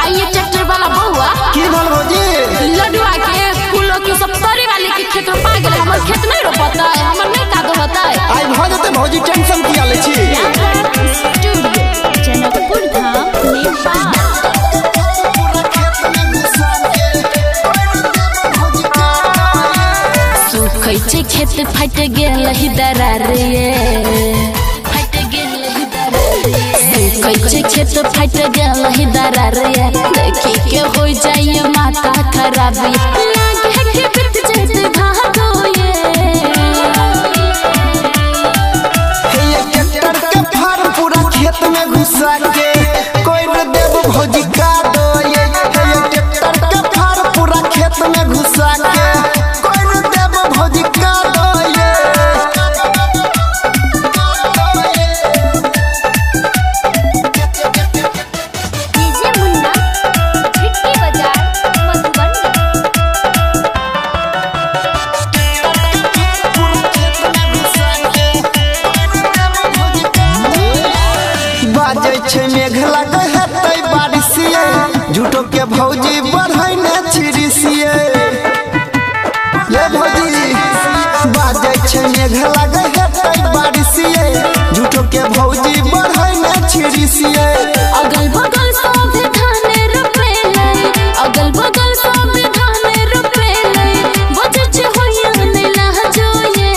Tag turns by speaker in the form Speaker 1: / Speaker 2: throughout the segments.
Speaker 1: आइए ट्रैक्टर वाला बहुआ
Speaker 2: की बोल भौजी
Speaker 1: लडुआ के फूलों की सब तोरी वाले के खेत में पा गेल हमर खेत नहीं रोपता है हमर नहीं कादो होता है
Speaker 2: आई भ जते भौजी टेंशन किया ले छी
Speaker 1: जनकपुर धाम नेपाल सुखै छै खेत फाट गेल ही दरार रे फाट गेल ही दरार रे सुखै छै खेत फाट गेल ही दरार रे देखि के हो जाय माथा खराब लागे के बीत जैसे भागो ये
Speaker 2: ट्रैक्टर के फार्म पूरा खेत में घुसा के कोई न देव भौजी का दो ये ट्रैक्टर के फार्म पूरा खेत में घुसा के कोई न देव भौजी का दो ये
Speaker 1: डीजे मुन्ना छिटकी बाजार मधुबनी
Speaker 2: बाजे छे मेघ लगे हेतै बारिशिए झूठो के भौजी बढ़ै ने छिरिसिए ये भौजी बाजे छे मेघ लगे हेतै बारिशिए झूठो के भौजी बढ़ै ने छिरिसिए
Speaker 1: अगल बगल सब धान रोपेले अगल बगल सब धान रोपेले बजछ होया नै लहजो
Speaker 2: ये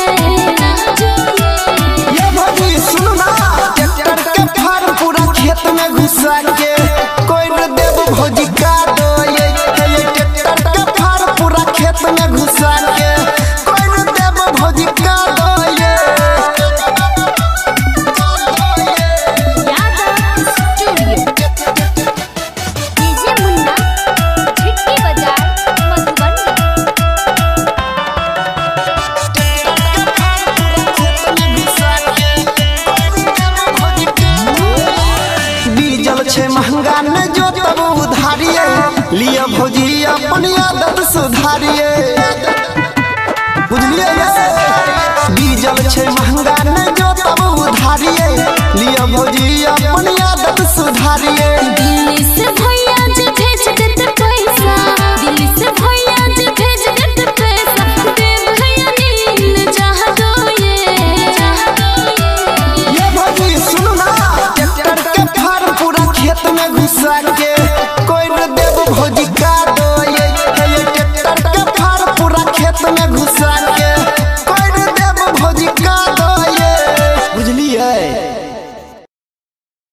Speaker 2: भौजी सुन ना ट्रैक्टर के फार्म पूरा खेत में घुसा के कोई न देव भौजी का दो ये ट्रैक्टर के फार्म पूरा खेत में घुसा के कोई न देव भौजी का दो ये
Speaker 1: यादव स्टूडियो डीजे मुन्ना छिटकी बाजार मधुबनी
Speaker 2: डीजल छे महंगा न जो तब उधारिए लिया भौजी अपनी आदत सुधारिए बुझलिए ये डीजल छे महंगा न जो तब उधारिए लिया भौजी अपनी आदत सुधारिए